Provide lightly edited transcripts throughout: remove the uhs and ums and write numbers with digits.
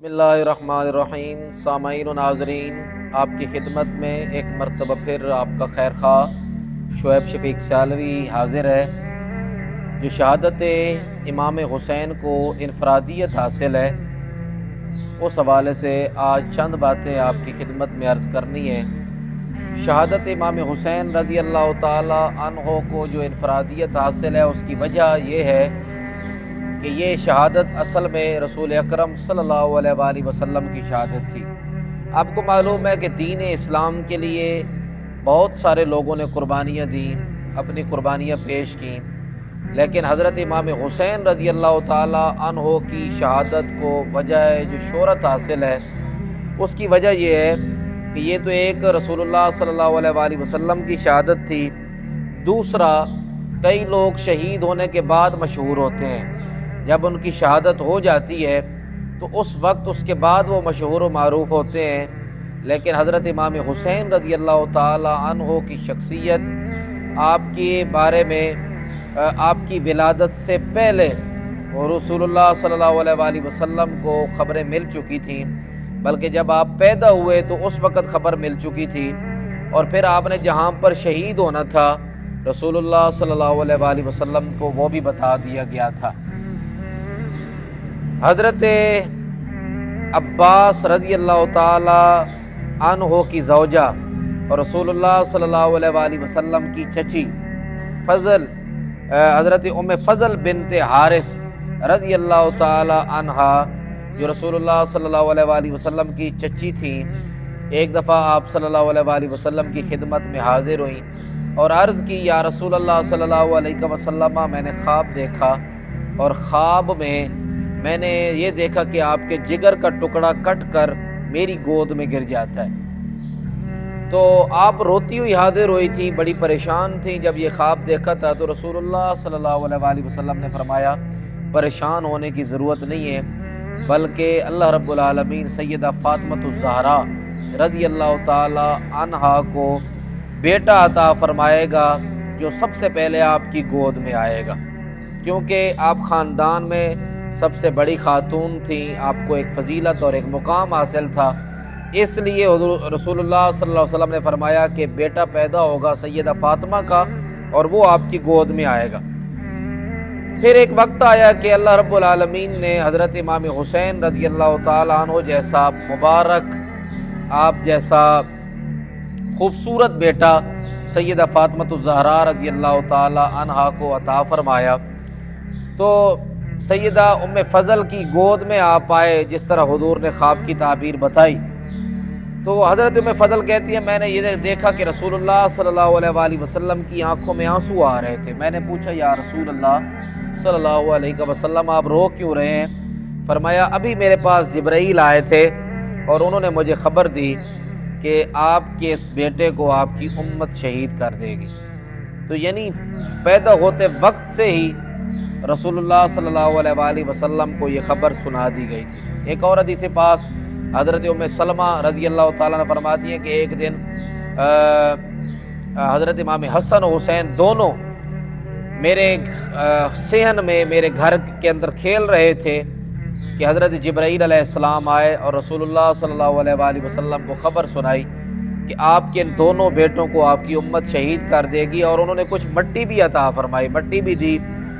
बिस्मिल्लाहिर्रहमानिर्रहीम। सामईन و नाज़रीन, आपकी खिदमत में एक मरतबा फिर आपका खैर खा शुएब शफीक सियालवी हाज़िर है। जो शहादत इमाम हुसैन को इनफरादियत हासिल है, उस हवाले से आज चंद बातें आपकी खिदमत में अर्ज़ करनी है। शहादत इमाम हुसैन रज़ी अल्लाह ताला अन्हो को जो इनफरादियत हासिल है, उसकी वजह यह है कि ये शहादत असल में रसूल अकरम सल्लल्लाहु अलैहि वसल्लम की शहादत थी। आपको मालूम है कि दीन इस्लाम के लिए बहुत सारे लोगों ने कुर्बानियाँ दी, अपनी कुर्बानियाँ पेश की, लेकिन हज़रत इमाम हुसैन रज़ी अल्लाह ताला अन्हो की शहादत को वजह जो शोहरत हासिल है, उसकी वजह यह है कि ये तो एक रसूलुल्लाह सल्लल्लाहु अलैहि वसल्लम की शहादत थी। दूसरा, कई लोग शहीद होने के बाद मशहूर होते हैं। जब उनकी शहादत हो जाती है तो उस वक्त उसके बाद वो मशहूर व मारूफ़ होते हैं, लेकिन हज़रत इमाम हुसैन रज़ी अल्लाह ताला अन्हो की शख्सियत आपके बारे में आपकी विलादत से पहले और रसूलुल्लाह सल्लल्लाहु अलैहि वसल्लम को ख़बरें मिल चुकी थी, बल्कि जब आप पैदा हुए तो उस वक़्त ख़बर मिल चुकी थी, और फिर आपने जहाँ पर शहीद होना था रसूलुल्लाह सल्लल्लाहु अलैहि वसल्लम को वो भी बता दिया गया था। हज़रत अब्बास रज़ी अल्लाह ताला अन्हो की ज़ौजा और रसूलुल्लाह सल्लल्लाहु अलैहि वसल्लम की चची हज़रत उम्मे फ़ज़ल बिनते हारिस रज़ी अल्लाह ताला अन्हा, जो रसूलुल्लाह सल्लल्लाहु अलैहि वसल्लम की चची थी, एक दफ़ा आप सल्लल्लाहु अलैहि वसल्लम की खिदमत में हाज़िर हुई और अर्ज़ की, या रसूलल्लाह सल्लल्लाहु अलैहि वसल्लम, मैंने ख्वाब देखा और ख्वाब में मैंने ये देखा कि आपके जिगर का टुकड़ा कट कर मेरी गोद में गिर जाता है। तो आप रोती हुई हाजिर हुई थी, बड़ी परेशान थी। जब ये ख्वाब देखा था तो रसूलुल्लाह सल्लल्लाहु अलैहि वसल्लम ने फरमाया, परेशान होने की ज़रूरत नहीं है, बल्कि अल्लाह रब्बुल आलमीन सैयदा फ़ातिमतुज़ ज़हरा रज़ी अल्लाह ताला अन्हा को बेटा अता फरमाएगा, जो सबसे पहले आपकी गोद में आएगा, क्योंकि आप ख़ानदान में सबसे बड़ी खातून थी, आपको एक फ़जीलत और एक मुकाम हासिल था। इसलिए रसूलुल्लाह सल्लल्लाहु अलैहि वसल्लम ने फरमाया कि बेटा पैदा होगा सैयदा फ़ातिमा का और वो आपकी गोद में आएगा। फिर एक वक्त आया कि अल्लाह रब्बुल आलमीन ने हज़रत इमाम हुसैन रज़ी अल्लाह ताला अन्हु जैसा मुबारक, आप जैसा खूबसूरत बेटा सैयदा फ़ातिमतुज़ ज़हरा रज़ी अल्लाह ताला अन्हा को अता फरमाया। तो सैयदा उम्मे फ़ज़ल की गोद में आप आए, जिस तरह हुज़ूर ने ख्वाब की ताबीर बताई। तो हज़रत उम्मे फ़ज़ल कहती है, मैंने ये देखा कि रसूलुल्लाह सल्लल्लाहु अलैहि वसल्लम की आंखों में आंसू आ रहे थे। मैंने पूछा, या रसूलल्लाह सल्लल्लाहु अलैहि वसल्लम, आप रो क्यों रहे हैं? फरमाया, अभी मेरे पास जिब्राईल आए थे और उन्होंने मुझे ख़बर दी कि आपके इस बेटे को आपकी उम्मत शहीद कर देगी। तो यानी पैदा होते वक्त से ही रसूलुल्लाह सल्लल्लाहु अलैहि वसल्लम को ये ख़बर सुना दी गई थी। एक और हदीस पाक हज़रत उम्मे सलमा रज़ी अल्लाह ताला ने फरमाती हैं कि एक दिन हज़रत इमाम हसन और हुसैन दोनों मेरे सेहन में मेरे घर के अंदर खेल रहे थे कि हज़रत जिब्राईल अलैहिस्सलाम आए और रसूलुल्लाह सल्लल्लाहु अलैहि वसल्लम को ख़बर सुनाई कि आपके इन दोनों बेटों को आपकी उम्मत शहीद कर देगी, और उन्होंने कुछ मट्टी भी अता फरमाई, मट्टी भी दी।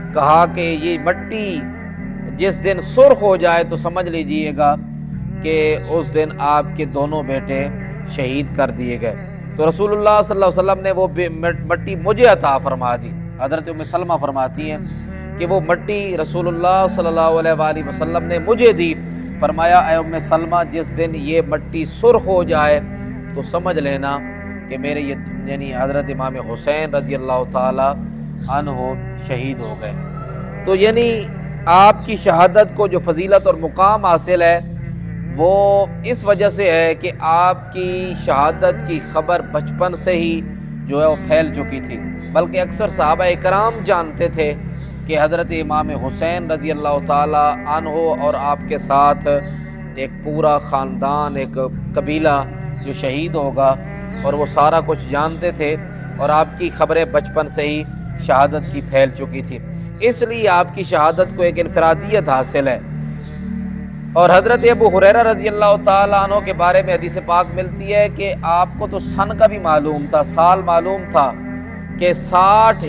कहा कि ये मट्टी जिस दिन सुर्ख हो जाए तो समझ लीजिएगा कि उस दिन आपके दोनों बेटे शहीद कर दिए गए। तो रसूलुल्लाह सल्लल्लाहु अलैहि वसल्लम ने वो मट्टी मुझे अता फरमा दी। हज़रत उम्मे सलमा फरमाती हैं कि वो मट्टी रसूलुल्लाह सल्लल्लाहु अलैहि वसल्लम ने मुझे दी। फरमाया, ऐ उम्मे सलमा, जिस दिन ये मट्टी सुर्ख हो जाए तो समझ लेना कि मेरे ये यानी हज़रत इमाम हुसैन रज़ी अल्लाह ताला अन्हो शहीद हो गए। तो यानी आपकी शहादत को जो फजीलत और मुकाम हासिल है, वो इस वजह से है कि आपकी शहादत की ख़बर बचपन से ही जो है वो फैल चुकी थी। बल्कि अक्सर सहाबा इकराम जानते थे कि हज़रत इमाम हुसैन रज़ी अल्लाह ताला अन्हो और आपके साथ एक पूरा ख़ानदान, एक कबीला जो शहीद होगा, और वो सारा कुछ जानते थे, और आपकी ख़बरें बचपन से ही शहादत की फैल चुकी थी। इसलिए आपकी शहादत को एक इनफरादियत हासिल है। اور حضرت ابو ہریرہ رضی اللہ تعالیٰ عنہ کے بارے میں حدیث پاک ملتی ہے کہ آپ کو تو سن کا بھی معلوم تھا، سال معلوم تھا کہ 60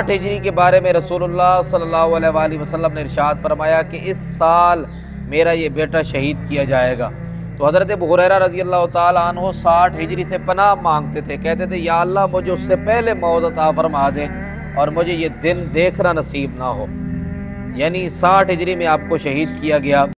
ہجری کے بارے میں رسول اللہ صلی اللہ علیہ وآلہ وسلم نے ارشاد فرمایا کہ اس سال میرا یہ بیٹا شہید کیا جائے گا۔ تو حضرت ابو ہریرہ رضی اللہ تعالیٰ عنہ 60 ہجری سے پناہ مانگتے تھے، کہتے تھے یا اللہ مجھے اس سے پہلے موت عطا فرما دے اور مجھے یہ دن دیکھنا نصیب نہ ہو۔ یعنی 60 ہجری میں آپ کو شہید کیا گیا۔